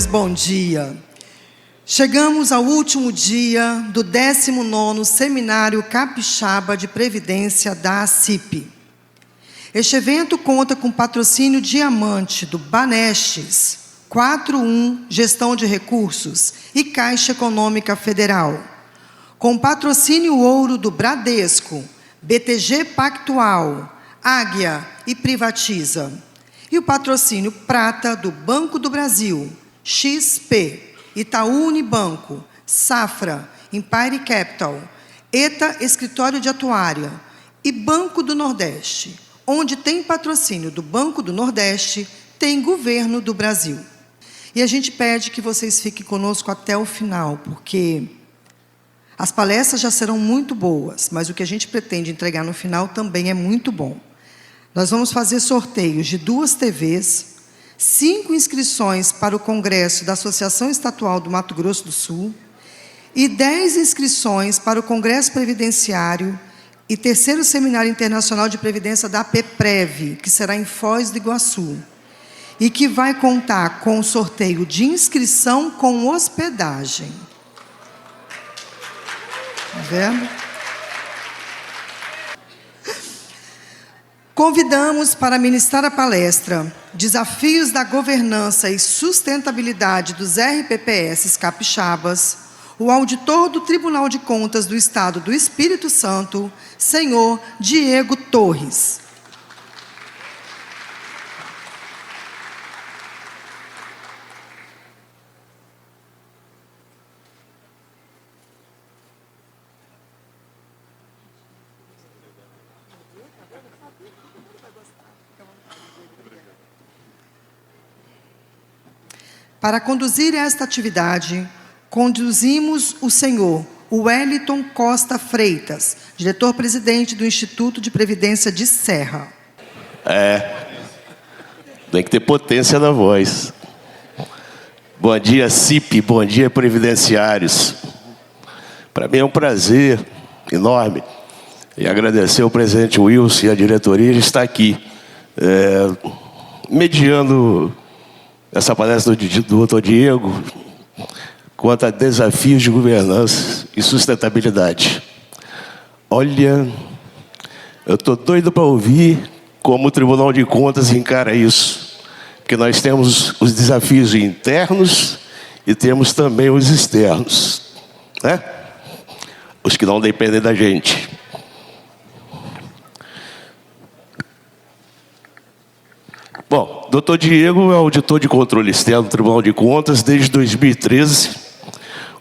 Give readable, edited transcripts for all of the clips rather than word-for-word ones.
bom dia. Chegamos ao último dia do 19º Seminário Capixaba de Previdência da ACIP. Este evento conta com patrocínio diamante do Banestes, 41 Gestão de Recursos e Caixa Econômica Federal, com patrocínio ouro do Bradesco, BTG Pactual, Águia e Privatiza, e o patrocínio prata do Banco do Brasil, XP, Itaú Unibanco, Safra, Empire Capital, ETA Escritório de Atuária e Banco do Nordeste. Onde tem patrocínio do Banco do Nordeste, tem Governo do Brasil. E a gente pede que vocês fiquem conosco até o final, porque as palestras já serão muito boas, mas o que a gente pretende entregar no final também é muito bom. Nós vamos fazer sorteios de 2 TVs, 5 inscrições para o Congresso da Associação Estatual do Mato Grosso do Sul e 10 inscrições para o Congresso Previdenciário e 3º Seminário Internacional de Previdência da APEPREV, que será em Foz do Iguaçu, e que vai contar com o sorteio de inscrição com hospedagem. Está vendo? Convidamos para ministrar a palestra Desafios da Governança e Sustentabilidade dos RPPS Capixabas, o auditor do Tribunal de Contas do Estado do Espírito Santo, senhor Diego Torres. Para conduzir esta atividade, conduzimos o senhor Wellington Costa Freitas, diretor-presidente do Instituto de Previdência de Serra. Tem que ter potência na voz. Bom dia, CIP, bom dia, previdenciários. Para mim é um prazer enorme e agradecer ao presidente Wilson e à diretoria de estar aqui, mediando essa palestra do doutor Diego quanto a desafios de governança e sustentabilidade. Olha, eu estou doido para ouvir como o Tribunal de Contas encara isso, porque nós temos os desafios internos e temos também os externos, né? Os que não dependem da gente. Bom, doutor Diego é auditor de controle externo do Tribunal de Contas desde 2013.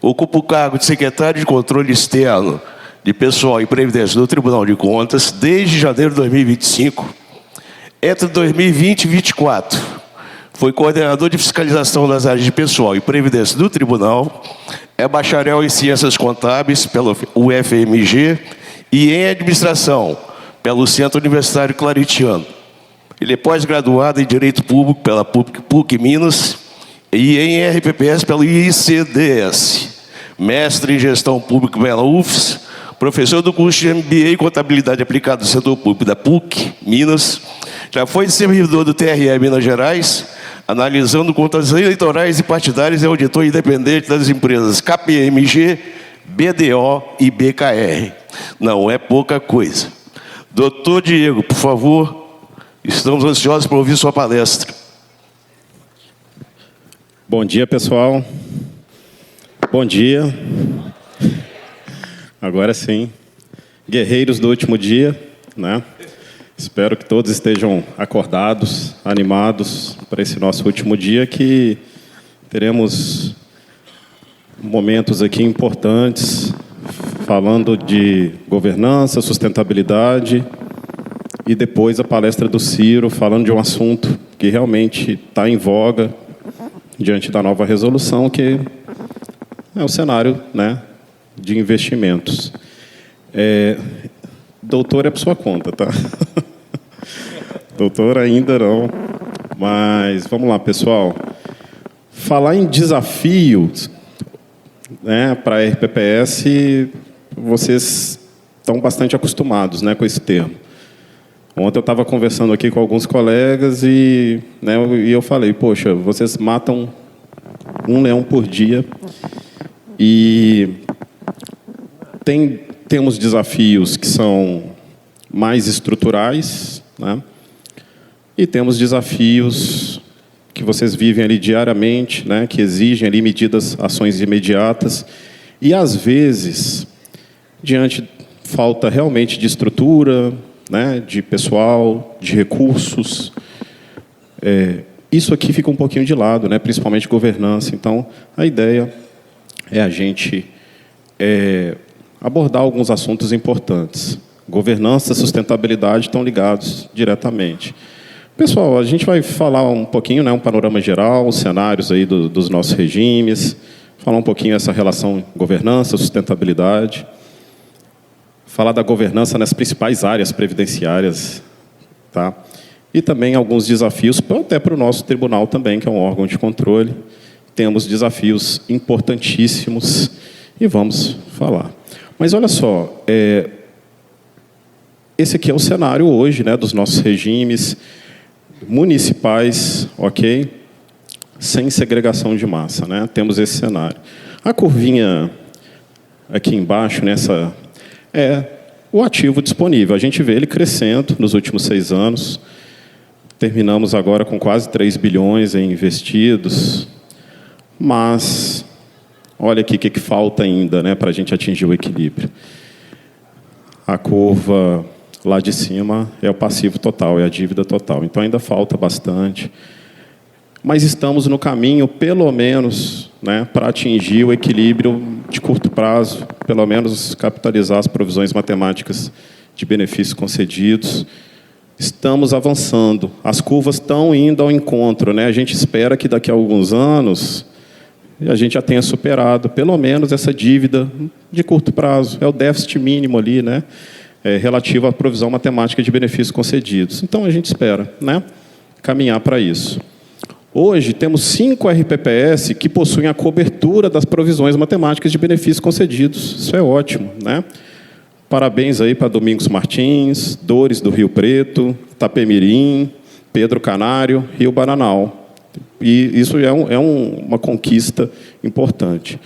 Ocupa o cargo de secretário de controle externo de pessoal e previdência do Tribunal de Contas desde janeiro de 2025. Entre 2020 e 2024, foi coordenador de fiscalização das áreas de pessoal e previdência do Tribunal, é bacharel em Ciências Contábeis pela UFMG e em Administração pelo Centro Universitário Claretiano. Ele é pós-graduado em Direito Público pela PUC Minas e em RPPS pelo ICDS. Mestre em Gestão Pública pela UFS, professor do curso de MBA em Contabilidade Aplicada do Setor Público da PUC Minas. Já foi servidor do TRE Minas Gerais, analisando contas eleitorais e partidárias e auditor independente das empresas KPMG, BDO e BKR. Não é pouca coisa. Doutor Diego, por favor, estamos ansiosos para ouvir sua palestra. Bom dia, pessoal. Bom dia. Agora sim. Guerreiros do último dia, né? Espero que todos estejam acordados, animados para esse nosso último dia, que teremos momentos aqui importantes, falando de governança, sustentabilidade, e depois a palestra do Ciro, falando de um assunto que realmente está em voga diante da nova resolução, que é o cenário, né, de investimentos. Doutor é por sua conta, tá? Doutor ainda não. Mas vamos lá, pessoal. Falar em desafios, né, para a RPPS, vocês estão bastante acostumados, né, com esse termo. Ontem eu estava conversando aqui com alguns colegas e eu falei, poxa, vocês matam Um leão por dia. E temos desafios que são mais estruturais, né? E temos desafios que vocês vivem ali diariamente, né? Que exigem ali medidas, ações imediatas. E, às vezes, falta realmente de estrutura, né? De pessoal, de recursos. Isso aqui fica um pouquinho de lado, né? Principalmente governança. Então, a ideia é a gente abordar alguns assuntos importantes. Governança e sustentabilidade estão ligados diretamente. Pessoal, a gente vai falar um pouquinho, né, um panorama geral, os cenários aí dos nossos regimes, falar um pouquinho essa relação governança, sustentabilidade, falar da governança nas principais áreas previdenciárias, tá? E também alguns desafios, até para o nosso tribunal também, que é um órgão de controle. Temos desafios importantíssimos e vamos falar. Mas olha só, esse aqui é o cenário hoje, né, dos nossos regimes municipais, ok? Sem segregação de massa, né? Temos esse cenário. A curvinha aqui embaixo, nessa, é o ativo disponível. A gente vê ele crescendo nos últimos 6 anos. Terminamos agora com quase 3 bilhões em investidos. Mas, olha aqui o que falta ainda, né, para a gente atingir o equilíbrio. A curva lá de cima é o passivo total, é a dívida total. Então, ainda falta bastante. Mas estamos no caminho, pelo menos, né, para atingir o equilíbrio de curto prazo, pelo menos capitalizar as provisões matemáticas de benefícios concedidos. Estamos avançando. As curvas estão indo ao encontro, né? A gente espera que daqui a alguns anos a gente já tenha superado, pelo menos, essa dívida de curto prazo. É o déficit mínimo ali, né? Relativo à provisão matemática de benefícios concedidos. Então, a gente espera, né, caminhar para isso. Hoje, temos 5 RPPS que possuem a cobertura das provisões matemáticas de benefícios concedidos. Isso é ótimo, né? Parabéns aí para Domingos Martins, Dores do Rio Preto, Itapemirim, Pedro Canário, Rio Bananal. E isso é uma conquista importante.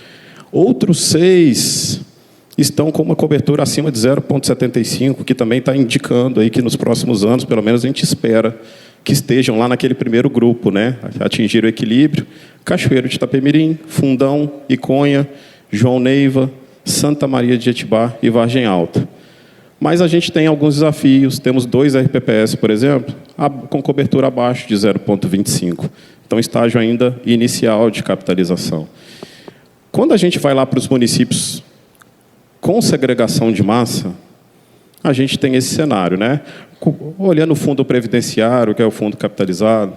Outros 6 estão com uma cobertura acima de 0,75, que também está indicando aí que nos próximos anos, pelo menos, a gente espera que estejam lá naquele primeiro grupo, né? Atingir o equilíbrio. Cachoeiro de Itapemirim, Fundão, Iconha, João Neiva, Santa Maria de Jetibá e Vargem Alta. Mas a gente tem alguns desafios. Temos 2 RPPS, por exemplo, com cobertura abaixo de 0,25. Então, estágio ainda inicial de capitalização. Quando a gente vai lá para os municípios com segregação de massa, a gente tem esse cenário, né? Olhando o fundo previdenciário, que é o fundo capitalizado,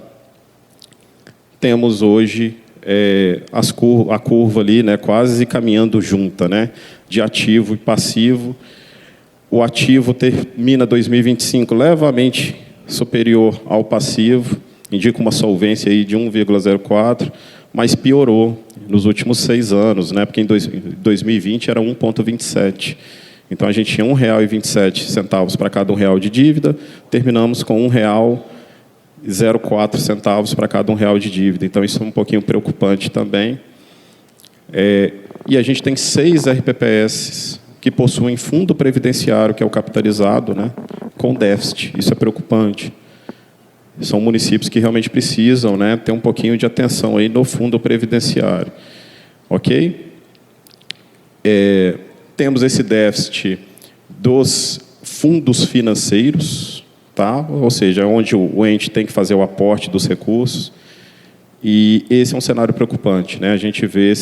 temos hoje a curva ali, né, quase caminhando junta, né, de ativo e passivo. O ativo termina 2025 levemente superior ao passivo, indica uma solvência aí de 1,04, mas piorou nos últimos 6 anos, né, porque em 2020 era 1,27. Então, a gente tinha R$ 1,27 para cada R$1 de dívida, terminamos com R$ 1,04 para cada R$1 de dívida. Então, isso é um pouquinho preocupante também. E a gente tem 6 RPPS que possuem fundo previdenciário, que é o capitalizado, né, com déficit. Isso é preocupante. São municípios que realmente precisam, né, ter um pouquinho de atenção aí no fundo previdenciário. Ok? Temos esse déficit dos fundos financeiros, tá? Ou seja, onde o ente tem que fazer o aporte dos recursos. E esse é um cenário preocupante, né? A gente vê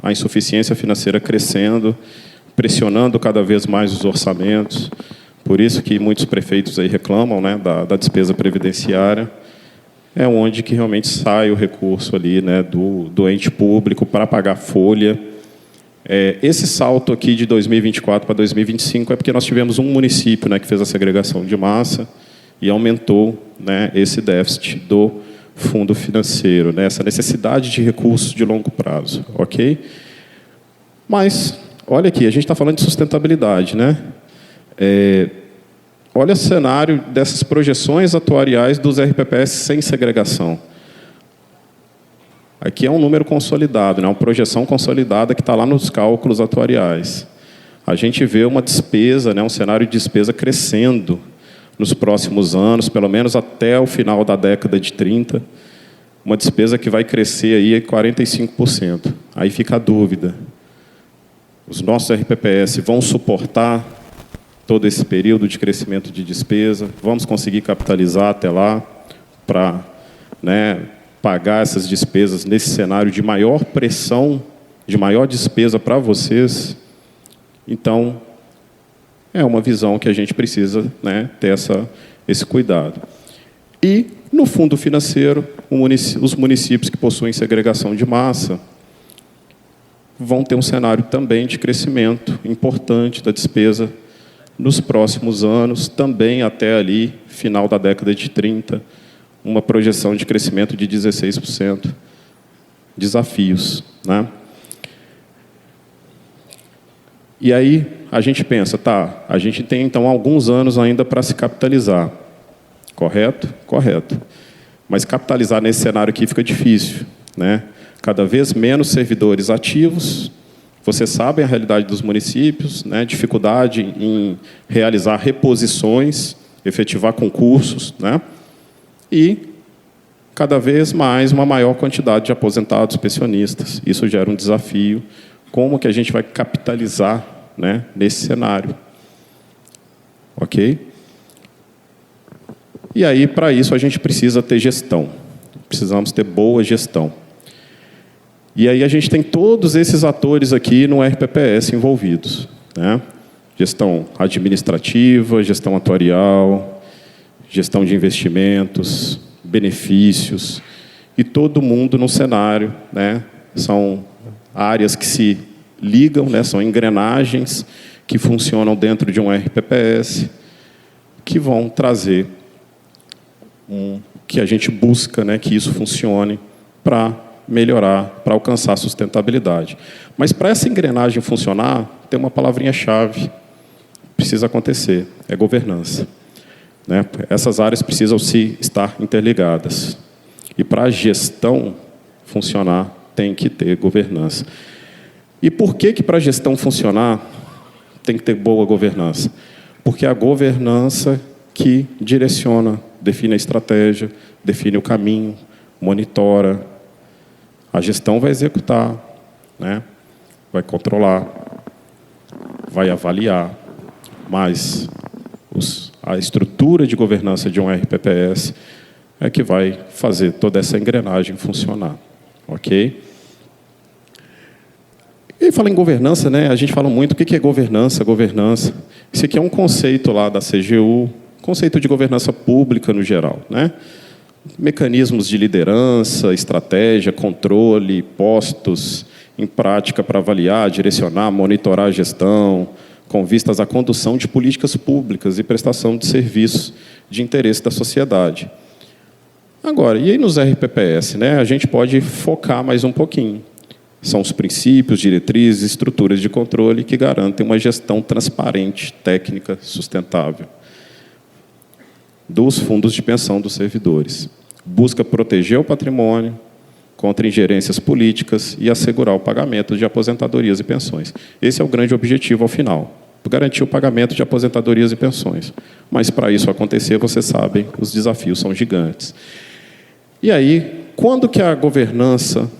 a insuficiência financeira crescendo, pressionando cada vez mais os orçamentos. Por isso que muitos prefeitos aí reclamam, né, da despesa previdenciária. É onde que realmente sai o recurso ali, né, do ente público para pagar folha. Esse salto aqui de 2024 para 2025 é porque nós tivemos um município, né, que fez a segregação de massa e aumentou, né, esse déficit do fundo financeiro, né, essa necessidade de recursos de longo prazo, ok? Mas, olha aqui, a gente está falando de sustentabilidade, né? Olha o cenário dessas projeções atuariais dos RPPS sem segregação. Aqui é um número consolidado, né? Uma projeção consolidada que está lá nos cálculos atuariais. A gente vê uma despesa, né? Um cenário de despesa crescendo nos próximos anos, pelo menos até o final da década de 30, uma despesa que vai crescer aí 45%. Aí fica a dúvida. Os nossos RPPS vão suportar todo esse período de crescimento de despesa? Vamos conseguir capitalizar até lá para, né, pagar essas despesas nesse cenário de maior pressão, de maior despesa para vocês? Então, é uma visão que a gente precisa, né, ter esse cuidado. E, no fundo financeiro, os municípios que possuem segregação de massa vão ter um cenário também de crescimento importante da despesa nos próximos anos, também até ali, final da década de 30, uma projeção de crescimento de 16%. Desafios, né? E aí a gente pensa, tá, a gente tem então alguns anos ainda para se capitalizar. Correto? Correto. Mas capitalizar nesse cenário aqui fica difícil, né? Cada vez menos servidores ativos. Vocês sabem a realidade dos municípios, né? Dificuldade em realizar reposições, efetivar concursos, né? E cada vez mais uma maior quantidade de aposentados, pensionistas. Isso gera um desafio. Como que a gente vai capitalizar, né, nesse cenário? Ok? E aí, para isso, a gente precisa ter gestão. Precisamos ter boa gestão. E aí a gente tem todos esses atores aqui no RPPS envolvidos, né? Gestão administrativa, gestão atuarial, gestão de investimentos, benefícios, e todo mundo no cenário, né? São áreas que se ligam, né? São engrenagens que funcionam dentro de um RPPS, que vão trazer que a gente busca, né, que isso funcione para melhorar, para alcançar a sustentabilidade. Mas para essa engrenagem funcionar, tem uma palavrinha-chave, precisa acontecer, é governança. Né? Essas áreas precisam estar interligadas. E para a gestão funcionar, tem que ter governança. E por que para a gestão funcionar, tem que ter boa governança? Porque é a governança que direciona, define a estratégia, define o caminho, monitora. A gestão vai executar, né? Vai controlar, vai avaliar, mas a estrutura de governança de um RPPS é que vai fazer toda essa engrenagem funcionar. Ok? E fala em governança, né? A gente fala muito, o que é governança? Governança. Esse aqui é um conceito lá da CGU, conceito de governança pública no geral, né? Mecanismos de liderança, estratégia, controle, postos em prática para avaliar, direcionar, monitorar a gestão, com vistas à condução de políticas públicas e prestação de serviços de interesse da sociedade. Agora, e aí nos RPPS, né? A gente pode focar mais um pouquinho. São os princípios, diretrizes, estruturas de controle que garantem uma gestão transparente, técnica, sustentável dos fundos de pensão dos servidores. Busca proteger o patrimônio contra ingerências políticas e assegurar o pagamento de aposentadorias e pensões. Esse é o grande objetivo ao final, garantir o pagamento de aposentadorias e pensões. Mas, para isso acontecer, vocês sabem, os desafios são gigantes. E aí, quando que a governança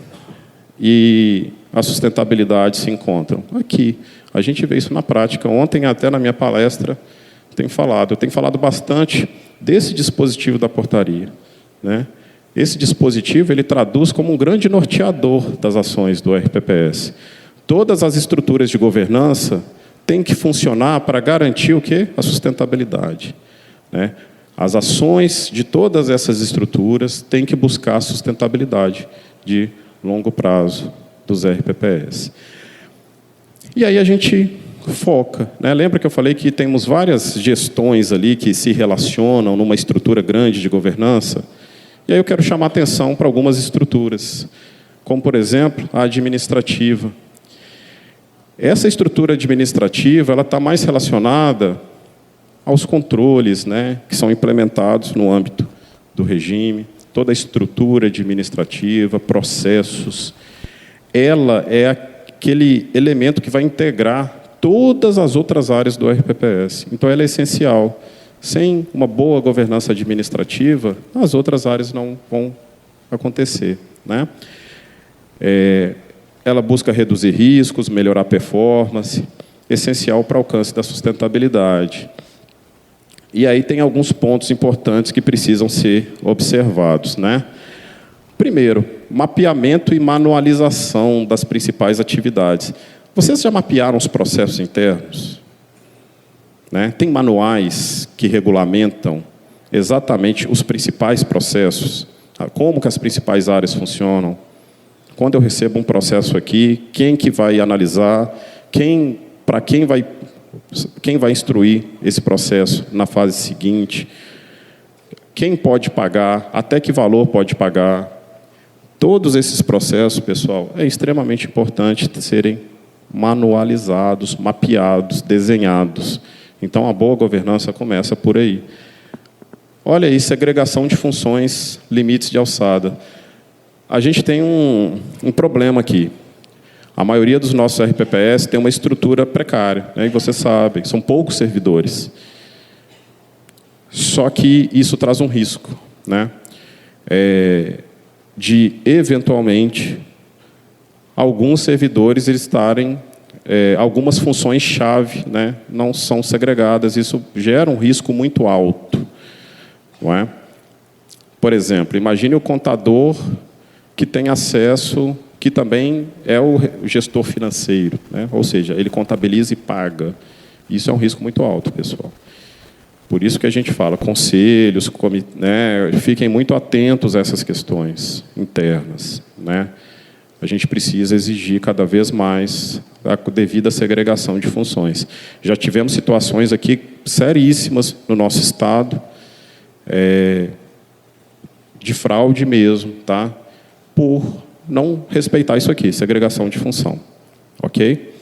e a sustentabilidade se encontram? Aqui. A gente vê isso na prática. Ontem, até na minha palestra, eu tenho falado bastante desse dispositivo da portaria, né? Esse dispositivo ele traduz como um grande norteador das ações do RPPS. Todas as estruturas de governança têm que funcionar para garantir o quê? A sustentabilidade, né? As ações de todas essas estruturas têm que buscar a sustentabilidade de longo prazo dos RPPS. E aí a gente foca, né? Lembra que eu falei que temos várias gestões ali que se relacionam numa estrutura grande de governança? E aí eu quero chamar a atenção para algumas estruturas, como, por exemplo, a administrativa. Essa estrutura administrativa ela está mais relacionada aos controles, né, que são implementados no âmbito do regime, toda a estrutura administrativa, processos, ela é aquele elemento que vai integrar todas as outras áreas do RPPS. Então, ela é essencial. Sem uma boa governança administrativa, as outras áreas não vão acontecer, né? Ela busca reduzir riscos, melhorar a performance, essencial para o alcance da sustentabilidade. E aí tem alguns pontos importantes que precisam ser observados, né? Primeiro, mapeamento e manualização das principais atividades. Vocês já mapearam os processos internos? Né? Tem manuais que regulamentam exatamente os principais processos, como que as principais áreas funcionam. Quando eu recebo um processo aqui, quem que vai analisar, quem vai instruir esse processo na fase seguinte, quem pode pagar, até que valor pode pagar. Todos esses processos, pessoal, é extremamente importante serem manualizados, mapeados, desenhados. Então, a boa governança começa por aí. Olha aí, segregação de funções, limites de alçada. A gente tem um problema aqui. A maioria dos nossos RPPS tem uma estrutura precária, né? E vocês sabem, são poucos servidores. Só que isso traz um risco, né? De, eventualmente, alguns servidores eles estarem... algumas funções-chave, né, não são segregadas. Isso gera um risco muito alto. Não é? Por exemplo, imagine o contador que tem acesso, que também é o gestor financeiro, né? Ou seja, ele contabiliza e paga. Isso é um risco muito alto, pessoal. Por isso que a gente fala, conselhos, né, fiquem muito atentos a essas questões internas, né? A gente precisa exigir cada vez mais a devida segregação de funções. Já tivemos situações aqui seríssimas no nosso estado, de fraude mesmo, tá? Por não respeitar isso aqui, segregação de função. Ok?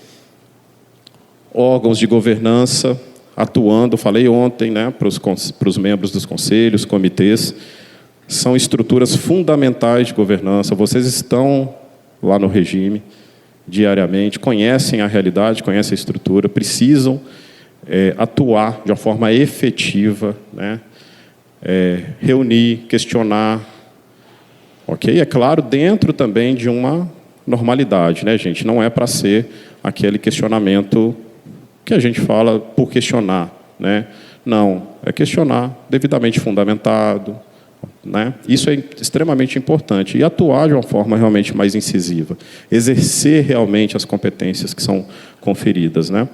Órgãos de governança atuando, falei ontem, né, para os membros dos conselhos, comitês, são estruturas fundamentais de governança. Vocês estão lá no regime, diariamente, conhecem a realidade, conhecem a estrutura, precisam atuar de uma forma efetiva, né? Reunir, questionar, ok? É claro, dentro também de uma normalidade, né, gente? Não é para ser aquele questionamento que a gente fala por questionar, né? Não, é questionar devidamente fundamentado, né? Isso é extremamente importante. E atuar de uma forma realmente mais incisiva. Exercer realmente as competências que são conferidas, né?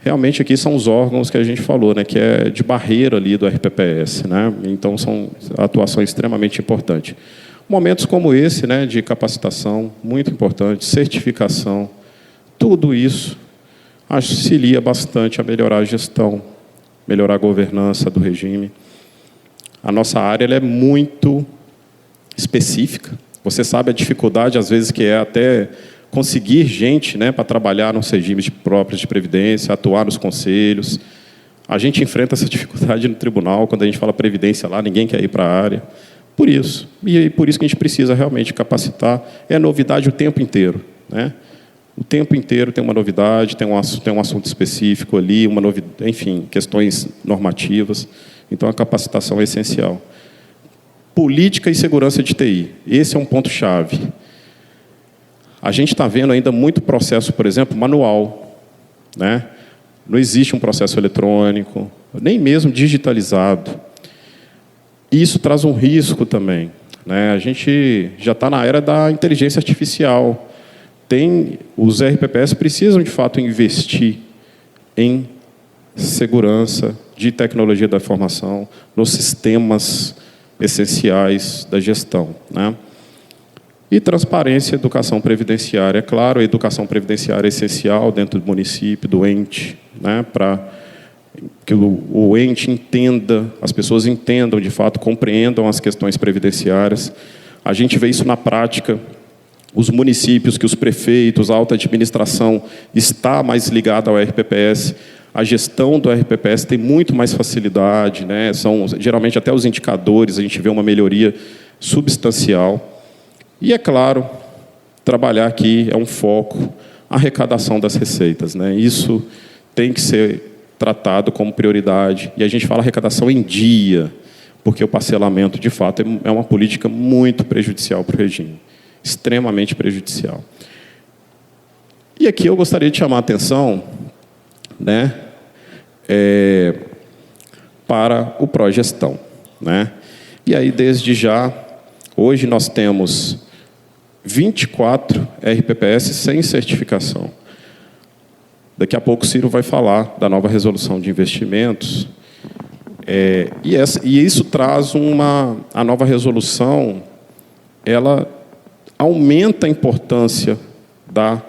Realmente aqui são os órgãos que a gente falou, né, que é de barreira ali do RPPS, né? Então são atuações extremamente importantes. Momentos como esse, né, de capacitação, muito importante, certificação, tudo isso auxilia bastante a melhorar a gestão, melhorar a governança do regime. A nossa área ela é muito específica. Você sabe a dificuldade, às vezes, que é até conseguir gente, né, para trabalhar nos regimes próprios de previdência, atuar nos conselhos. A gente enfrenta essa dificuldade no tribunal, quando a gente fala previdência lá, ninguém quer ir para a área. Por isso. E por isso que a gente precisa realmente capacitar. É novidade o tempo inteiro, né? O tempo inteiro tem uma novidade, tem um assunto específico ali, enfim, questões normativas. Então, a capacitação é essencial. Política e segurança de TI. Esse é um ponto-chave. A gente está vendo ainda muito processo, por exemplo, manual, né? Não existe um processo eletrônico, nem mesmo digitalizado. Isso traz um risco também, né? A gente já está na era da inteligência artificial. Os RPPS precisam, de fato, investir em segurança, de tecnologia da informação, nos sistemas essenciais da gestão, né? E transparência e educação previdenciária. É claro, a educação previdenciária é essencial dentro do município, do ente, né, para que o ente entenda, as pessoas entendam, de fato, compreendam as questões previdenciárias. A gente vê isso na prática. Os municípios, que os prefeitos, a alta administração está mais ligada ao RPPS, A gestão do RPPS tem muito mais facilidade, né? Geralmente até os indicadores, a gente vê uma melhoria substancial. E, é claro, trabalhar aqui é um foco, a arrecadação das receitas, né? Isso tem que ser tratado como prioridade. E a gente fala arrecadação em dia, porque o parcelamento, de fato, é uma política muito prejudicial para o regime, extremamente prejudicial. E aqui eu gostaria de chamar a atenção, né, para o Progestão, né? E aí, desde já, hoje nós temos 24 RPPS sem certificação. Daqui a pouco o Ciro vai falar da nova resolução de investimentos. E isso traz a nova resolução, ela aumenta a importância da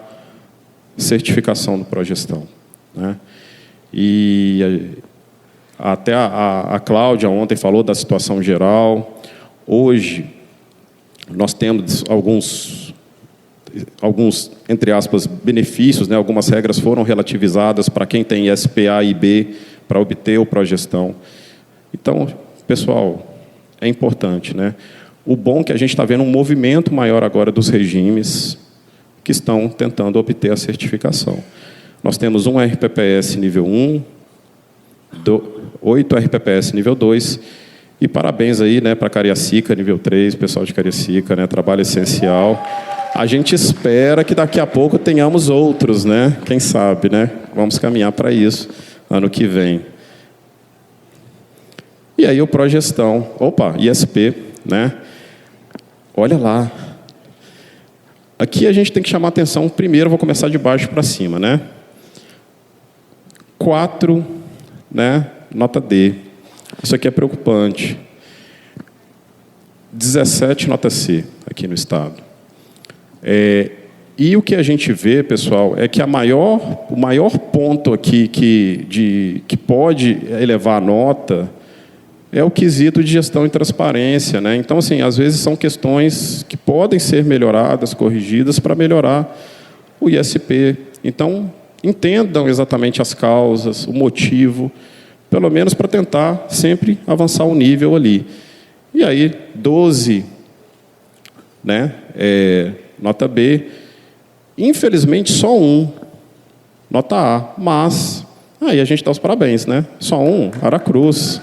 certificação do Progestão, né? E até a Cláudia ontem falou da situação geral. Hoje nós temos alguns, entre aspas, benefícios, né? Algumas regras foram relativizadas para quem tem SPA e B para obter o Progestão. Então, pessoal, é importante, né? O bom é que a gente está vendo um movimento maior agora dos regimes que estão tentando obter a certificação. Nós temos um RPPS nível 1, 8 RPPS nível 2, e parabéns aí, né, para Cariacica, nível 3, pessoal de Cariacica, né, trabalho essencial. A gente espera que daqui a pouco tenhamos outros, né? Quem sabe, né? Vamos caminhar para isso ano que vem. E aí o Progestão, ISP, né? Olha lá. Aqui a gente tem que chamar a atenção, primeiro, vou começar de baixo para cima, né? 4, né? Nota D. Isso aqui é preocupante. 17, nota C, aqui no estado. E o que a gente vê, pessoal, é que o maior ponto aqui que pode elevar a nota é o quesito de gestão e transparência, né? Então, assim, às vezes são questões que podem ser melhoradas, corrigidas, para melhorar o ISP. Então, entendam exatamente as causas, o motivo, pelo menos para tentar sempre avançar o nível ali. E aí, 12, né? Nota B. Infelizmente, só um. Nota A. Mas, aí a gente dá os parabéns, né? Só um, Aracruz.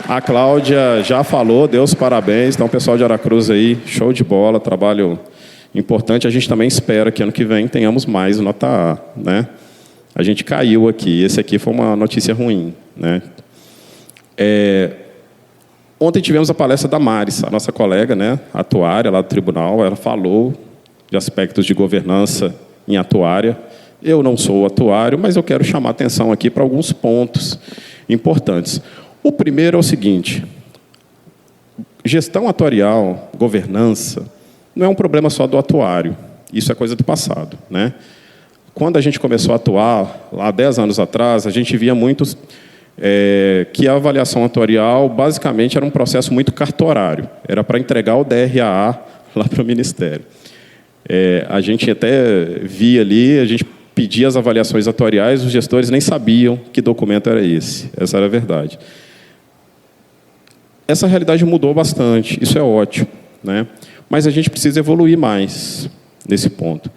A Cláudia já falou, deu os parabéns. Então, pessoal de Aracruz aí, show de bola, trabalho importante. A gente também espera que ano que vem tenhamos mais nota A, né? A gente caiu aqui. Esse aqui foi uma notícia ruim, né? Ontem tivemos a palestra da Maris, a nossa colega, né, atuária lá do tribunal. Ela falou de aspectos de governança em atuária. Eu não sou atuário, mas eu quero chamar a atenção aqui para alguns pontos importantes. O primeiro é o seguinte: gestão atuarial, governança, não é um problema só do atuário. Isso é coisa do passado, né? Quando a gente começou a atuar, lá 10 anos atrás, a gente via muitos que a avaliação atuarial, basicamente, era um processo muito cartorário. Era para entregar o DRAA lá para o Ministério. A gente até via ali, a gente pedia as avaliações atuariais, os gestores nem sabiam que documento era esse. Essa era a verdade. Essa realidade mudou bastante, isso é ótimo, né? Mas a gente precisa evoluir mais nesse ponto.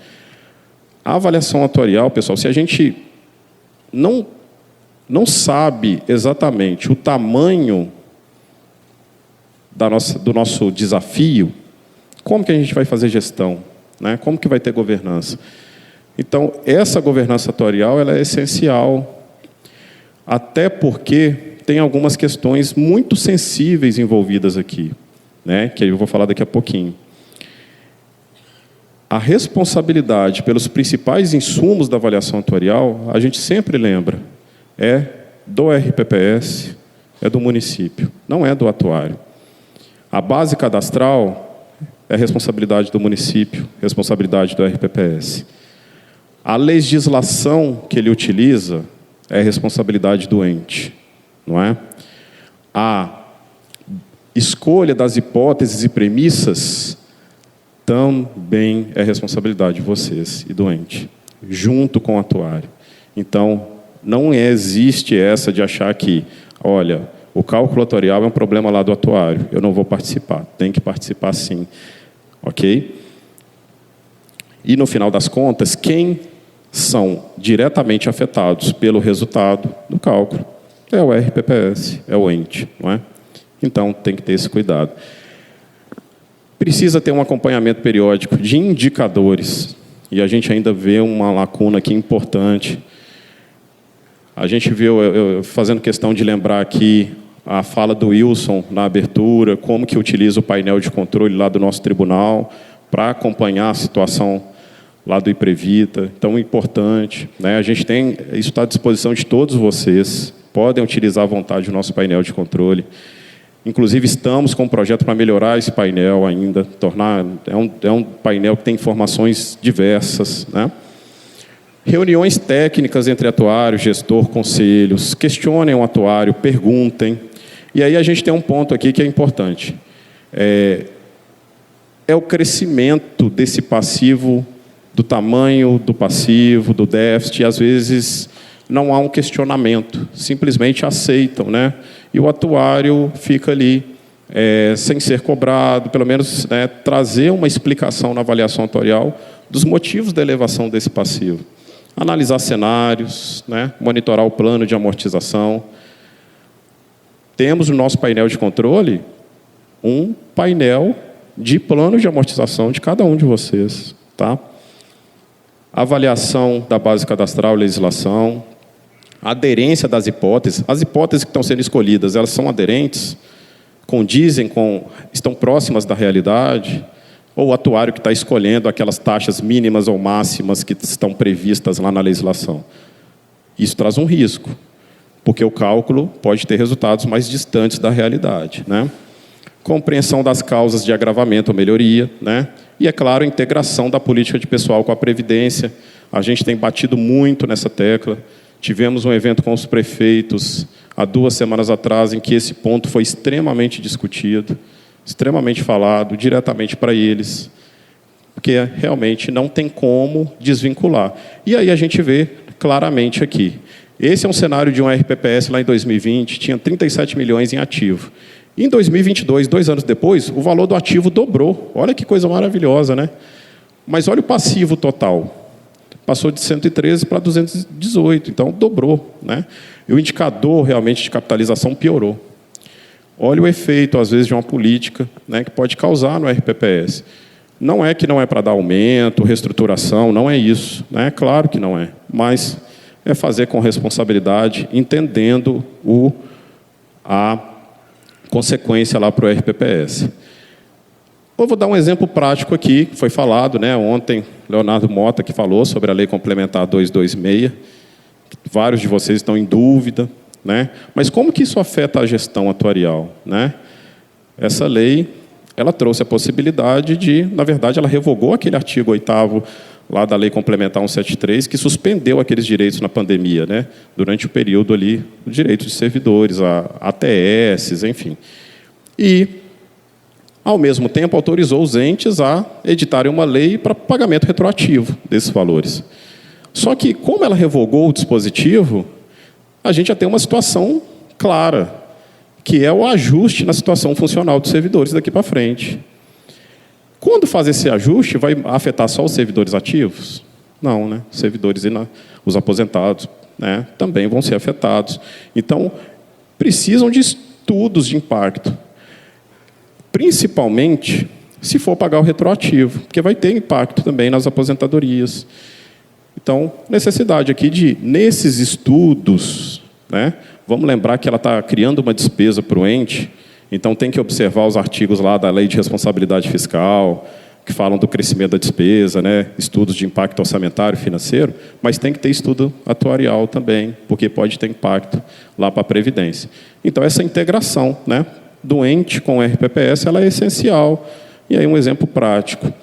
A avaliação atuarial, pessoal, se a gente não sabe exatamente o tamanho do nosso desafio, como que a gente vai fazer gestão, né? Como que vai ter governança? Então, essa governança atuarial ela é essencial, até porque tem algumas questões muito sensíveis envolvidas aqui, né? Que eu vou falar daqui a pouquinho. A responsabilidade pelos principais insumos da avaliação atuarial, a gente sempre lembra, é do RPPS, é do município, não é do atuário. A base cadastral é responsabilidade do município, responsabilidade do RPPS. A legislação que ele utiliza é responsabilidade do ente, não é? A escolha das hipóteses e premissas também é responsabilidade de vocês e do ente, junto com o atuário. Então, Não existe essa de achar que, olha, o cálculo atuarial é um problema lá do atuário, eu não vou participar. Tem que participar sim, ok? E, no final das contas, quem são diretamente afetados pelo resultado do cálculo é o RPPS, é o ente, não é? Então, tem que ter esse cuidado. Precisa ter um acompanhamento periódico de indicadores, e a gente ainda vê uma lacuna aqui importante. A gente viu, eu fazendo questão de lembrar aqui a fala do Wilson na abertura, como que utiliza o painel de controle lá do nosso tribunal para acompanhar a situação lá do IPREVITA. Então, importante, né? A gente tem, isso está à disposição de todos vocês, podem utilizar à vontade o nosso painel de controle. Inclusive, estamos com um projeto para melhorar esse painel ainda, tornar... É um painel que tem informações diversas, né? Reuniões técnicas entre atuário, gestor, conselhos, questionem o atuário, perguntem. E aí a gente tem um ponto aqui que é importante. É o crescimento desse passivo, do tamanho do passivo, do déficit, e às vezes não há um questionamento, simplesmente aceitam, né? E o atuário fica ali, sem ser cobrado, pelo menos, né, trazer uma explicação na avaliação atuarial dos motivos da elevação desse passivo. Analisar cenários, né, monitorar o plano de amortização. Temos no nosso painel de controle um painel de plano de amortização de cada um de vocês, tá? Avaliação da base cadastral e legislação, aderência das hipóteses. As hipóteses que estão sendo escolhidas, elas são aderentes, condizem com, estão próximas da realidade, ou o atuário que está escolhendo aquelas taxas mínimas ou máximas que estão previstas lá na legislação. Isso traz um risco, porque o cálculo pode ter resultados mais distantes da realidade, né? Compreensão das causas de agravamento ou melhoria, né? E, é claro, a integração da política de pessoal com a Previdência. A gente tem batido muito nessa tecla. Tivemos um evento com os prefeitos há 2 semanas atrás, em que esse ponto foi extremamente discutido, extremamente falado, diretamente para eles, porque realmente não tem como desvincular. E aí a gente vê claramente aqui. Esse é um cenário de um RPPS lá em 2020, tinha 37 milhões em ativo. Em 2022, 2 anos depois, o valor do ativo dobrou. Olha que coisa maravilhosa, né? Mas olha o passivo total. Passou de 113 para 218, então dobrou, né? E o indicador realmente de capitalização piorou. Olha o efeito, às vezes, de uma política, né, que pode causar no RPPS. Não é que não é para dar aumento, reestruturação, não é isso, né? Claro que não é, mas é fazer com responsabilidade, entendendo a consequência lá para o RPPS. Eu vou dar um exemplo prático aqui, que foi falado, né, ontem, Leonardo Mota, que falou sobre a Lei Complementar 226, vários de vocês estão em dúvida, né? Mas como que isso afeta a gestão atuarial, né? Essa lei, ela trouxe a possibilidade de, na verdade, ela revogou aquele artigo 8º lá da Lei Complementar 173, que suspendeu aqueles direitos na pandemia, né? Durante o período ali, os direitos de servidores, ATS, enfim. E, ao mesmo tempo, autorizou os entes a editarem uma lei para pagamento retroativo desses valores. Só que, como ela revogou o dispositivo, a gente já tem uma situação clara, que é o ajuste na situação funcional dos servidores daqui para frente. Quando faz esse ajuste, vai afetar só os servidores ativos? Não, né? Os servidores e os aposentados, né, também vão ser afetados. Então, precisam de estudos de impacto, principalmente se for pagar o retroativo, porque vai ter impacto também nas aposentadorias. Então, necessidade aqui de, nesses estudos, né, vamos lembrar que ela está criando uma despesa para o ente, então tem que observar os artigos lá da Lei de Responsabilidade Fiscal, que falam do crescimento da despesa, né, estudos de impacto orçamentário e financeiro, mas tem que ter estudo atuarial também, porque pode ter impacto lá para a Previdência. Então, essa integração, né, do ente com o RPPS, ela é essencial. E aí um exemplo prático.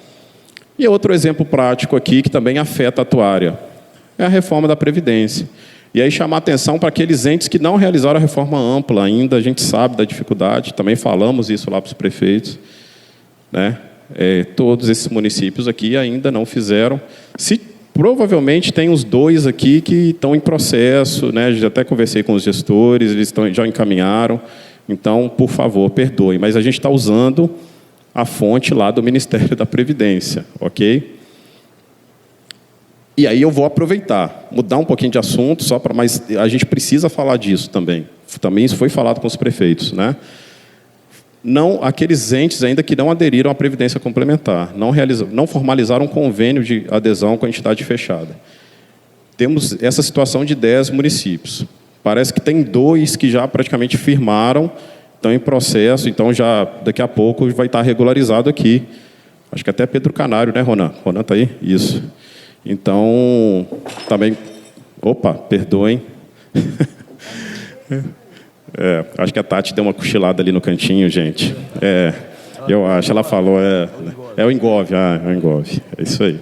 E outro exemplo prático aqui, que também afeta a atuária, é a reforma da Previdência. E aí chamar atenção para aqueles entes que não realizaram a reforma ampla ainda, a gente sabe da dificuldade, também falamos isso lá para os prefeitos, né? Todos esses municípios aqui ainda não fizeram. Se Provavelmente tem uns 2 aqui que estão em processo, né? Já até conversei com os gestores, eles já encaminharam. Então, por favor, perdoe. Mas a gente está usando a fonte lá do Ministério da Previdência, ok? E aí eu vou aproveitar, mudar um pouquinho de assunto, mas a gente precisa falar disso também. Também isso foi falado com os prefeitos, né? Não, aqueles entes ainda que não aderiram à Previdência Complementar, não formalizaram um convênio de adesão com a entidade fechada. Temos essa situação de 10 municípios. Parece que tem 2 que já praticamente firmaram, estão em processo, então já daqui a pouco vai estar regularizado aqui. Acho que até Pedro Canário, né, Ronan? Ronan está aí? Isso. Então, também... Opa, perdoem. Acho que a Tati deu uma cochilada ali no cantinho, gente. Eu acho, ela falou, é o Engov, é o Engov, é isso aí.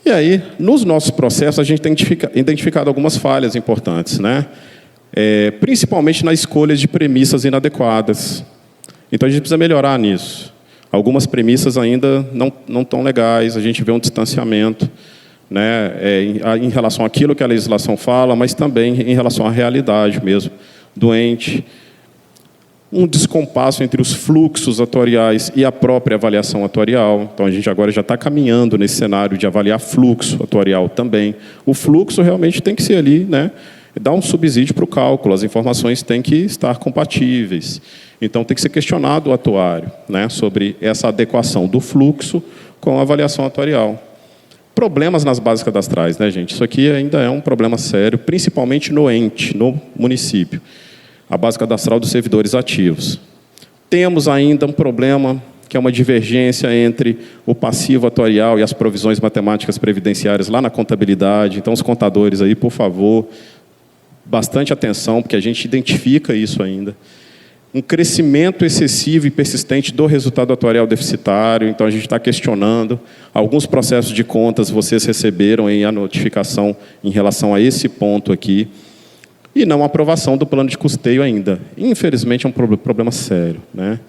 E aí, nos nossos processos, a gente tem identificado algumas falhas importantes, né? Principalmente na escolha de premissas inadequadas. Então, a gente precisa melhorar nisso. Algumas premissas ainda não estão legais, a gente vê um distanciamento, né, em relação àquilo que a legislação fala, mas também em relação à realidade mesmo, doente. Um descompasso entre os fluxos atuariais e a própria avaliação atuarial. Então, a gente agora já está caminhando nesse cenário de avaliar fluxo atuarial também. O fluxo realmente tem que ser ali, né, dar um subsídio para o cálculo, as informações têm que estar compatíveis. Então, tem que ser questionado o atuário, né, sobre essa adequação do fluxo com a avaliação atuarial. Problemas nas bases cadastrais, né, gente? Isso aqui ainda é um problema sério, principalmente no ente, no município. A base cadastral dos servidores ativos. Temos ainda um problema, que é uma divergência entre o passivo atuarial e as provisões matemáticas previdenciárias lá na contabilidade. Então, os contadores aí, por favor, bastante atenção, porque a gente identifica isso ainda. Um crescimento excessivo e persistente do resultado atuarial deficitário, então a gente está questionando. Alguns processos de contas vocês receberam aí a notificação em relação a esse ponto aqui. E não aprovação do plano de custeio ainda. Infelizmente é um problema sério, né?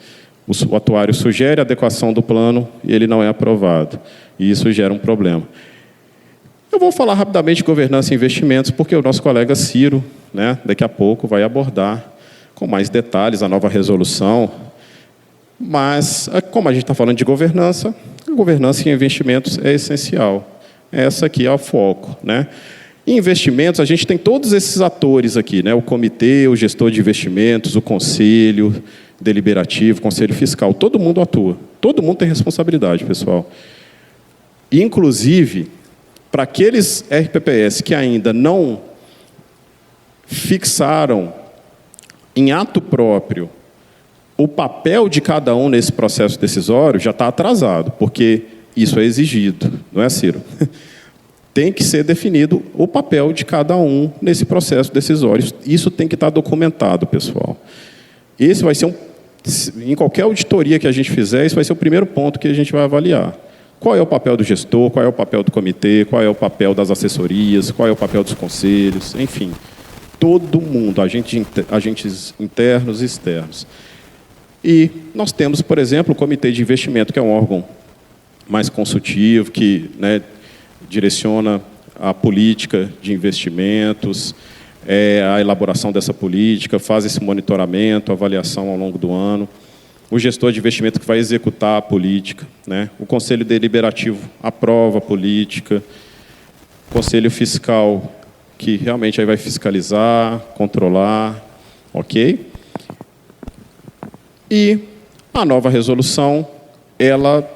O atuário sugere a adequação do plano e ele não é aprovado. E isso gera um problema. Eu vou falar rapidamente de governança e investimentos, porque o nosso colega Ciro, né, daqui a pouco vai abordar com mais detalhes a nova resolução. Mas, como a gente está falando de governança, a governança e investimentos é essencial. Essa aqui é o foco, né? Em investimentos, a gente tem todos esses atores aqui, né? O comitê, o gestor de investimentos, o conselho deliberativo, o conselho fiscal. Todo mundo atua. Todo mundo tem responsabilidade, pessoal. E, inclusive, para aqueles RPPS que ainda não fixaram em ato próprio o papel de cada um nesse processo decisório, já está atrasado, porque isso é exigido, não é, Ciro? Tem que ser definido o papel de cada um nesse processo decisório. Isso tem que estar documentado, pessoal. Esse vai ser em qualquer auditoria que a gente fizer, esse vai ser o primeiro ponto que a gente vai avaliar. Qual é o papel do gestor, qual é o papel do comitê, qual é o papel das assessorias, qual é o papel dos conselhos, enfim. Todo mundo, agentes internos e externos. E nós temos, por exemplo, o Comitê de Investimento, que é um órgão mais consultivo, que, né, direciona a política de investimentos, a elaboração dessa política, faz esse monitoramento, avaliação ao longo do ano. O gestor de investimento que vai executar a política, né? O Conselho Deliberativo aprova a política, o Conselho Fiscal, que realmente aí vai fiscalizar, controlar, ok? E a nova resolução, ela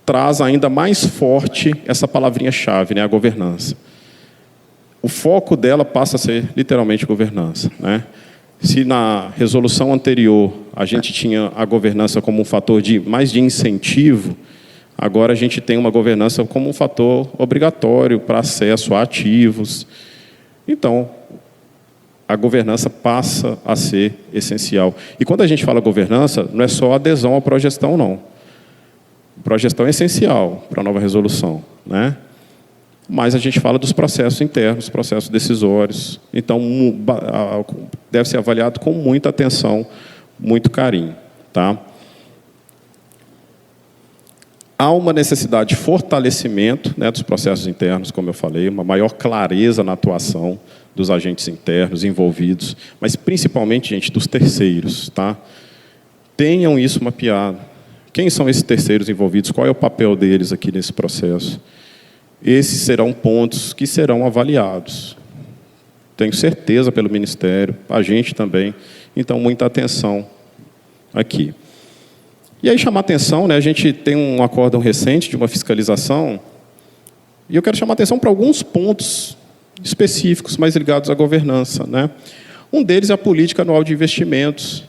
traz ainda mais forte essa palavrinha-chave, né, a governança. O foco dela passa a ser literalmente governança, né? Se na resolução anterior a gente tinha a governança como um fator mais de incentivo, agora a gente tem uma governança como um fator obrigatório para acesso a ativos. Então, a governança passa a ser essencial. E quando a gente fala governança, não é só adesão à progestão, não. A progestão é essencial para a nova resolução, né? Mas a gente fala dos processos internos, processos decisórios. Então, deve ser avaliado com muita atenção, muito carinho, tá? Há uma necessidade de fortalecimento, né, dos processos internos, como eu falei, uma maior clareza na atuação dos agentes internos envolvidos, mas principalmente, gente, dos terceiros. Tá? Tenham isso mapeado. Quem são esses terceiros envolvidos? Qual é o papel deles aqui nesse processo? Esses serão pontos que serão avaliados. Tenho certeza pelo Ministério, a gente também. Então, muita atenção aqui. E aí, chamar atenção, né, a gente tem um acórdão recente de uma fiscalização, e eu quero chamar atenção para alguns pontos específicos, mais ligados à governança. Né? Um deles é a política anual de investimentos.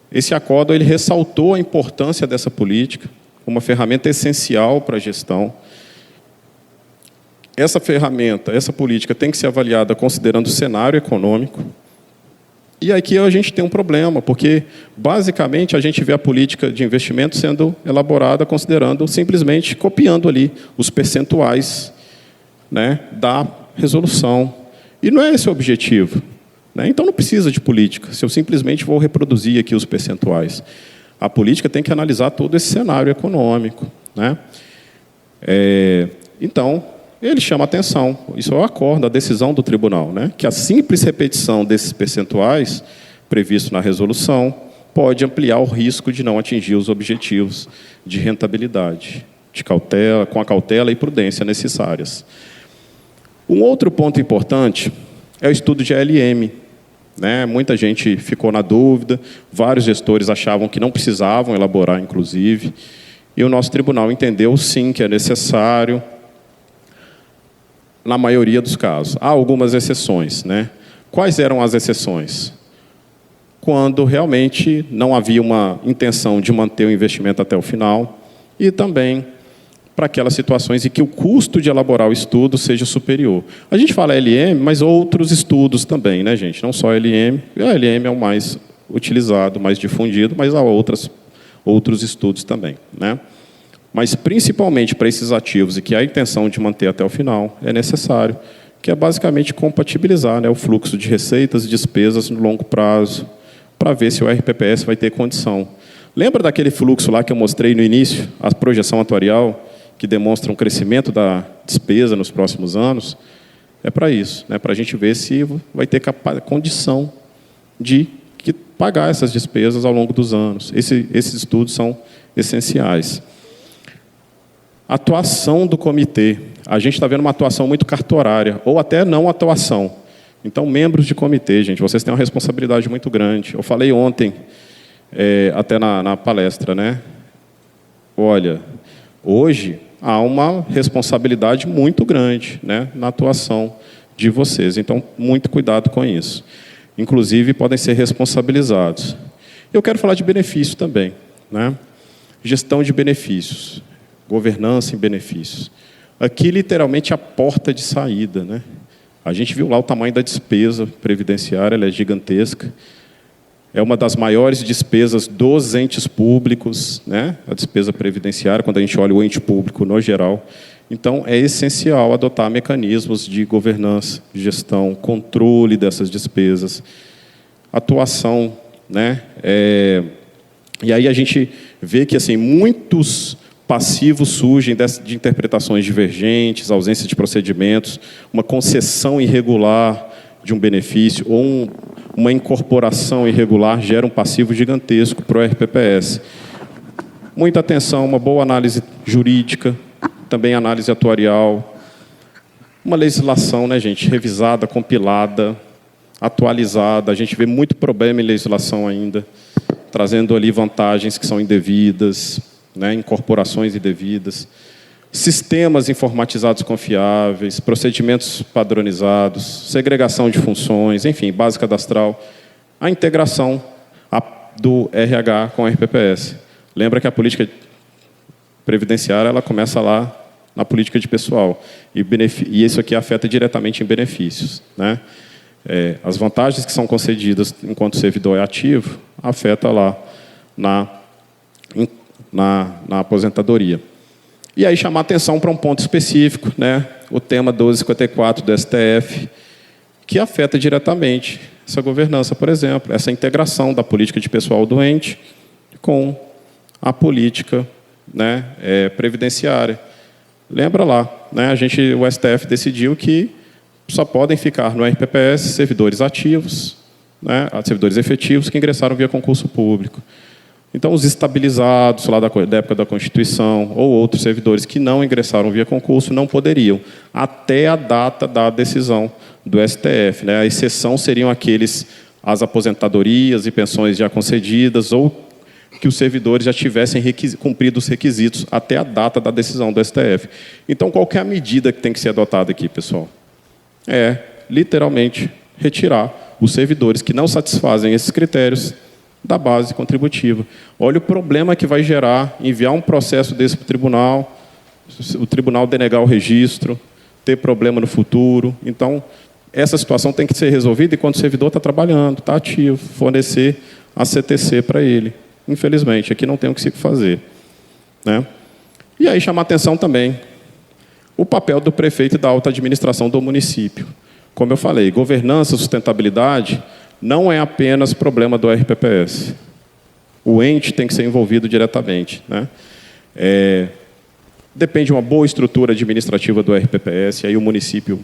Esse acórdão ele ressaltou a importância dessa política, uma ferramenta essencial para a gestão. Essa ferramenta, essa política tem que ser avaliada considerando o cenário econômico. E aqui a gente tem um problema, porque, basicamente, a gente vê a política de investimento sendo elaborada considerando, simplesmente, copiando ali os percentuais, né, da resolução. E não é esse o objetivo. Né? Então, não precisa de política, se eu simplesmente vou reproduzir aqui os percentuais. A política tem que analisar todo esse cenário econômico. Né? Então, ele chama atenção, isso é o acordo, a decisão do tribunal, né? Que a simples repetição desses percentuais previstos na resolução pode ampliar o risco de não atingir os objetivos de rentabilidade, de cautela, com a cautela e prudência necessárias. Um outro ponto importante é o estudo de ALM. Né? Muita gente ficou na dúvida, vários gestores achavam que não precisavam elaborar, inclusive, e o nosso tribunal entendeu, sim, que é necessário, na maioria dos casos. Há algumas exceções. Né? Quais eram as exceções? Quando realmente não havia uma intenção de manter o investimento até o final e também para aquelas situações em que o custo de elaborar o estudo seja superior. A gente fala LM, mas outros estudos também, né, gente? Não só LM. A LM é o mais utilizado, mais difundido, mas há outros estudos também. Né? Mas, principalmente para esses ativos e que há a intenção de manter até o final, é necessário, que é basicamente compatibilizar, né, o fluxo de receitas e despesas no longo prazo, para ver se o RPPS vai ter condição. Lembra daquele fluxo lá que eu mostrei no início, a projeção atuarial, que demonstra um crescimento da despesa nos próximos anos? É para isso, né, para a gente ver se vai ter condição de pagar essas despesas ao longo dos anos. Esses estudos são essenciais. Atuação do comitê. A gente está vendo uma atuação muito cartorária, ou até não atuação. Então, membros de comitê, gente, vocês têm uma responsabilidade muito grande. Eu falei ontem, até na palestra, né? Olha, hoje há uma responsabilidade muito grande, né, na atuação de vocês. Então, muito cuidado com isso. Inclusive, podem ser responsabilizados. Eu quero falar de benefício também. Né? Gestão de benefícios. Governança em benefícios. Aqui, literalmente, a porta de saída. Né? A gente viu lá o tamanho da despesa previdenciária, ela é gigantesca. É uma das maiores despesas dos entes públicos, né? A despesa previdenciária, quando a gente olha o ente público no geral. Então, é essencial adotar mecanismos de governança, gestão, controle dessas despesas, atuação. Né? E aí a gente vê que assim, muitos passivos surgem de interpretações divergentes, ausência de procedimentos, uma concessão irregular de um benefício ou uma incorporação irregular gera um passivo gigantesco para o RPPS. Muita atenção, uma boa análise jurídica, também análise atuarial, uma legislação, né, gente, revisada, compilada, atualizada. A gente vê muito problema em legislação ainda, trazendo ali vantagens que são indevidas, né, incorporações indevidas, sistemas informatizados confiáveis, procedimentos padronizados, segregação de funções, enfim, base cadastral, a integração do RH com a RPPS. Lembra que a política previdenciária ela começa lá na política de pessoal, e isso aqui afeta diretamente em benefícios. Né? As vantagens que são concedidas enquanto o servidor é ativo, afeta lá na aposentadoria. E aí chamar atenção para um ponto específico, né? O tema 1254 do STF, que afeta diretamente essa governança, por exemplo, essa integração da política de pessoal doente com a política né, previdenciária. Lembra lá, né, o STF decidiu que só podem ficar no RPPS servidores ativos, né, servidores efetivos que ingressaram via concurso público. Então, os estabilizados lá da época da Constituição ou outros servidores que não ingressaram via concurso não poderiam, até a data da decisão do STF. Né? A exceção seriam as aposentadorias e pensões já concedidas ou que os servidores já tivessem cumprido os requisitos até a data da decisão do STF. Então, qual que é a medida que tem que ser adotada aqui, pessoal? Literalmente, retirar os servidores que não satisfazem esses critérios da base contributiva. Olha o problema que vai gerar enviar um processo desse para o tribunal denegar o registro, ter problema no futuro. Então, essa situação tem que ser resolvida enquanto o servidor está trabalhando, está ativo, fornecer a CTC para ele. Infelizmente, aqui não tem o que se fazer. Né? E aí chamar atenção também o papel do prefeito e da alta administração do município. Como eu falei, governança, sustentabilidade não é apenas problema do RPPS. O ente tem que ser envolvido diretamente. Né? Depende de uma boa estrutura administrativa do RPPS, aí o município,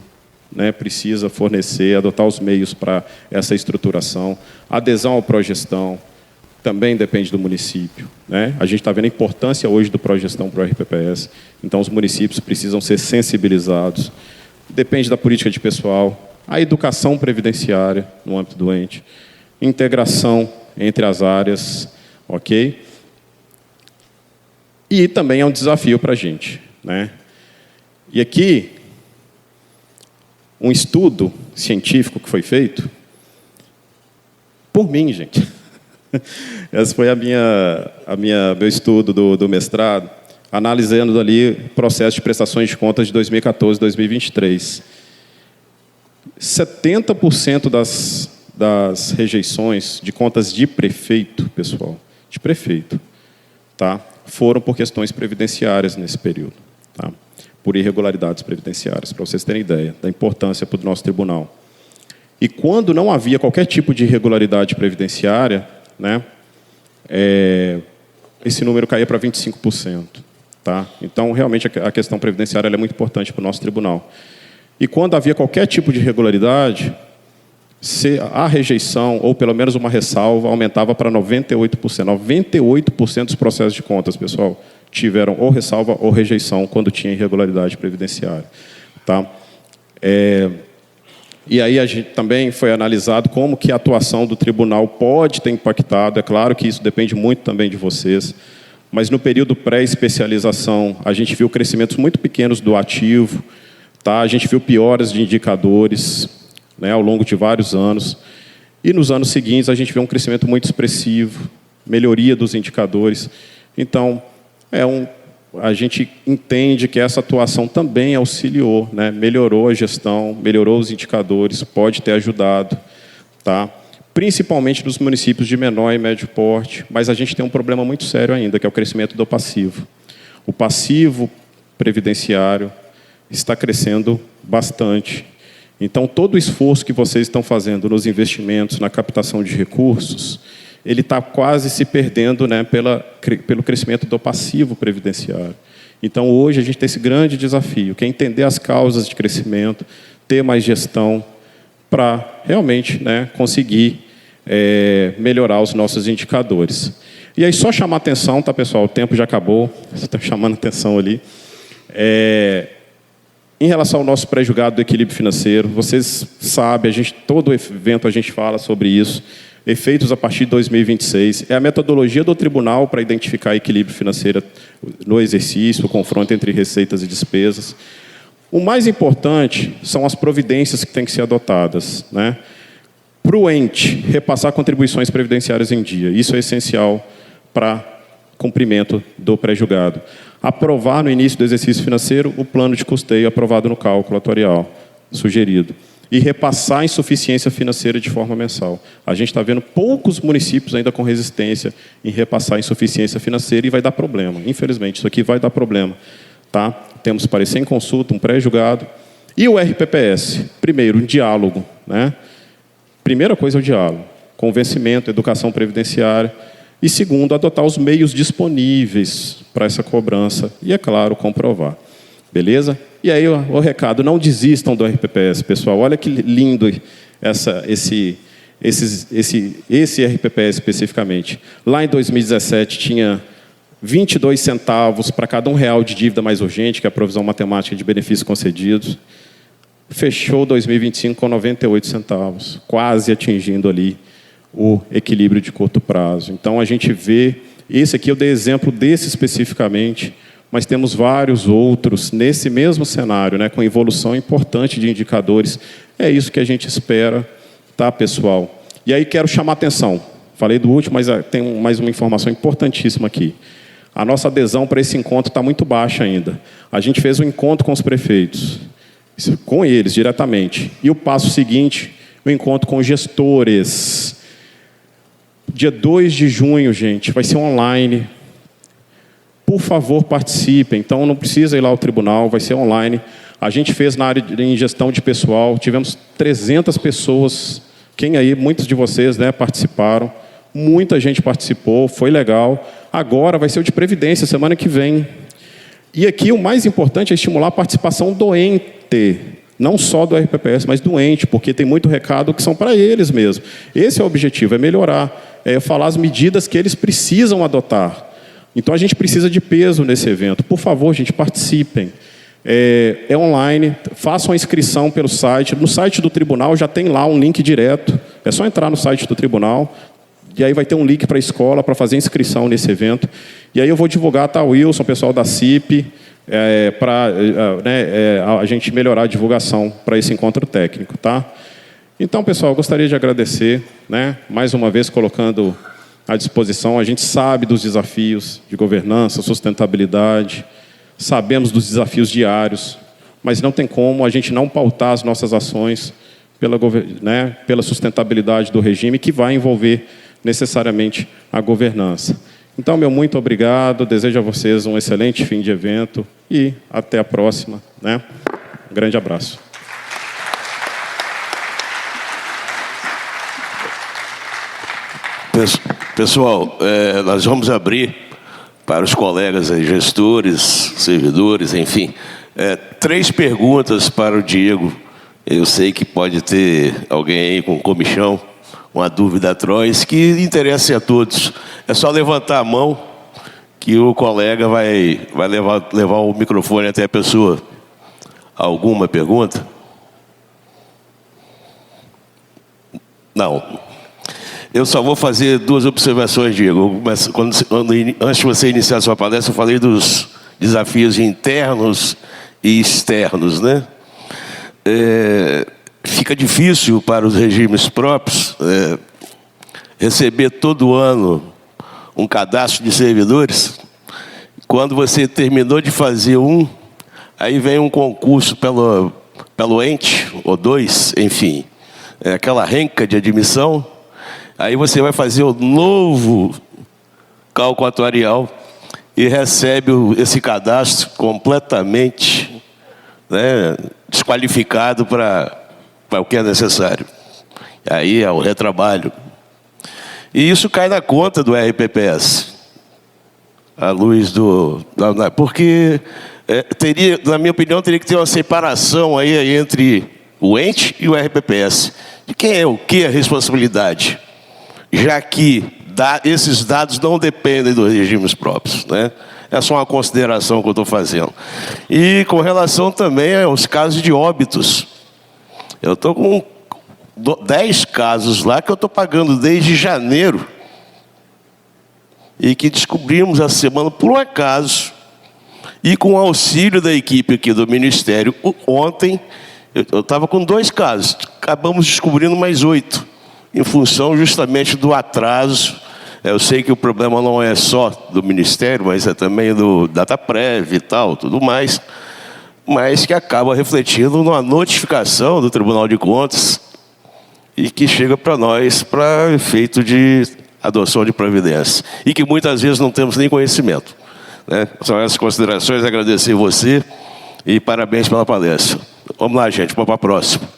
né, precisa fornecer, adotar os meios para essa estruturação. Adesão ao Progestão também depende do município. Né? A gente está vendo a importância hoje do Progestão para o RPPS, então os municípios precisam ser sensibilizados. Depende da política de pessoal, a educação previdenciária no âmbito do ente, integração entre as áreas, ok? E também é um desafio para a gente. Né? E aqui, um estudo científico que foi feito por mim, gente. Esse foi meu estudo do mestrado, analisando ali o processo de prestações de contas de 2014 e 2023. 70% das rejeições de contas de prefeito, pessoal, de prefeito, tá, foram por questões previdenciárias nesse período, tá, por irregularidades previdenciárias, para vocês terem ideia da importância para o nosso tribunal. E quando não havia qualquer tipo de irregularidade previdenciária, né, esse número caía para 25%. Tá? Então, realmente, a questão previdenciária é muito importante para o nosso tribunal. E quando havia qualquer tipo de irregularidade, a rejeição, ou pelo menos uma ressalva, aumentava para 98%. 98% dos processos de contas, pessoal, tiveram ou ressalva ou rejeição quando tinha irregularidade previdenciária. Tá? E aí a gente também foi analisado como que a atuação do tribunal pode ter impactado. É claro que isso depende muito também de vocês, mas no período pré-especialização a gente viu crescimentos muito pequenos do ativo, tá? A gente viu pioras de indicadores, né, ao longo de vários anos, e nos anos seguintes a gente viu um crescimento muito expressivo, melhoria dos indicadores. Então, a gente entende que essa atuação também auxiliou, né? Melhorou a gestão, melhorou os indicadores, pode ter ajudado, tá? Principalmente nos municípios de menor e médio porte, mas a gente tem um problema muito sério ainda, que é o crescimento do passivo. O passivo previdenciário está crescendo bastante. Então, todo o esforço que vocês estão fazendo nos investimentos, na captação de recursos, ele está quase se perdendo, né, pelo crescimento do passivo previdenciário. Então, hoje, a gente tem esse grande desafio, que é entender as causas de crescimento, ter mais gestão, para realmente, né, conseguir melhorar os nossos indicadores. E aí, só chamar atenção, tá, pessoal? O tempo já acabou, você está chamando atenção ali. Em relação ao nosso pré-julgado do equilíbrio financeiro, vocês sabem, todo evento a gente fala sobre isso, efeitos a partir de 2026. É a metodologia do tribunal para identificar equilíbrio financeiro no exercício, o confronto entre receitas e despesas. O mais importante são as providências que têm que ser adotadas, né? Para o ente, repassar contribuições previdenciárias em dia. Isso é essencial para cumprimento do pré-julgado. Aprovar no início do exercício financeiro o plano de custeio aprovado no cálculo atuarial sugerido. E repassar a insuficiência financeira de forma mensal. A gente está vendo poucos municípios ainda com resistência em repassar a insuficiência financeira e vai dar problema. Infelizmente, isso aqui vai dar problema. Tá? Temos parecer em consulta, um pré-julgado. E o RPPS? Primeiro, um diálogo. Né? Primeira coisa é o diálogo. Convencimento, educação previdenciária. E segundo, adotar os meios disponíveis para essa cobrança e, é claro, comprovar. Beleza? E aí o recado, não desistam do RPPS, pessoal. Olha que lindo esse RPPS especificamente. Lá em 2017 tinha 22 centavos para cada R$1 de dívida mais urgente, que é a provisão matemática de benefícios concedidos. Fechou 2025 com 98 centavos, quase atingindo ali o equilíbrio de curto prazo. Então, a gente vê, esse aqui eu dei exemplo desse especificamente, mas temos vários outros nesse mesmo cenário, né, com evolução importante de indicadores. É isso que a gente espera, tá, pessoal? E aí quero chamar a atenção. Falei do último, mas tem mais uma informação importantíssima aqui. A nossa adesão para esse encontro está muito baixa ainda. A gente fez um encontro com os prefeitos, com eles diretamente. E o passo seguinte, o encontro com gestores. Dia 2 de junho, gente, vai ser online. Por favor, participem. Então, não precisa ir lá ao tribunal, vai ser online. A gente fez na área de gestão de pessoal, tivemos 300 pessoas. Quem aí, muitos de vocês, né, participaram. Muita gente participou, foi legal. Agora vai ser o de Previdência, semana que vem. E aqui o mais importante é estimular a participação doente. Não só do RPPS, mas doente, porque tem muito recado que são para eles mesmo. Esse é o objetivo, é melhorar, é falar as medidas que eles precisam adotar. Então, a gente precisa de peso nesse evento. Por favor, gente, participem. É online, façam a inscrição pelo site. No site do tribunal já tem lá um link direto. É só entrar no site do tribunal. E aí vai ter um link para a escola para fazer inscrição nesse evento. E aí eu vou divulgar, tá, Wilson, pessoal da CIP, para a gente melhorar a divulgação para esse encontro técnico, tá? Então, pessoal, eu gostaria de agradecer, né, mais uma vez colocando à disposição. A gente sabe dos desafios de governança, sustentabilidade, sabemos dos desafios diários, mas não tem como a gente não pautar as nossas ações pela sustentabilidade do regime, que vai envolver necessariamente a governança. Então, meu muito obrigado, desejo a vocês um excelente fim de evento e até a próxima, né? Um grande abraço. Pessoal, nós vamos abrir para os colegas aí, gestores, servidores, enfim, 3 perguntas para o Diego. Eu sei que pode ter alguém aí com comichão, uma dúvida atroz, que interesse a todos. É só levantar a mão que o colega vai levar o microfone até a pessoa. Alguma pergunta? Não. Eu só vou fazer 2 observações, Diego. Mas antes de você iniciar a sua palestra, eu falei dos desafios internos e externos, né? Fica difícil para os regimes próprios receber todo ano um cadastro de servidores. Quando você terminou de fazer aí vem um concurso pelo ente, ou 2, enfim, aquela renca de admissão. Aí você vai fazer o novo cálculo atuarial e recebe esse cadastro completamente, né, desqualificado para o que é necessário. Aí é o retrabalho. E isso cai na conta do RPPS, à luz porque na minha opinião, teria que ter uma separação aí entre o ente e o RPPS. De quem é o que a responsabilidade? Já que esses dados não dependem dos regimes próprios, né? É só uma consideração que eu estou fazendo. E com relação também aos casos de óbitos. Eu estou com 10 casos lá que eu estou pagando desde janeiro. E que descobrimos essa semana, por um acaso, e com o auxílio da equipe aqui do Ministério, ontem, eu estava com 2 casos. Acabamos descobrindo mais 8, em função justamente do atraso. Eu sei que o problema não é só do Ministério, mas é também do DataPrev e tal, tudo mais, mas que acaba refletindo numa notificação do Tribunal de Contas e que chega para nós para efeito de adoção de providência. E que muitas vezes não temos nem conhecimento, né? São essas considerações, agradecer você e parabéns pela palestra. Vamos lá, gente, vamos para a próxima.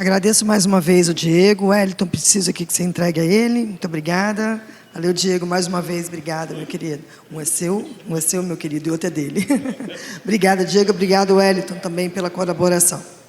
Agradeço mais uma vez o Diego. O Wellington, preciso aqui que você entregue a ele. Muito obrigada. Valeu, Diego, mais uma vez. Obrigada, meu querido. Um é seu, meu querido, e outro é dele. Obrigada, Diego. Obrigado, Wellington, também pela colaboração.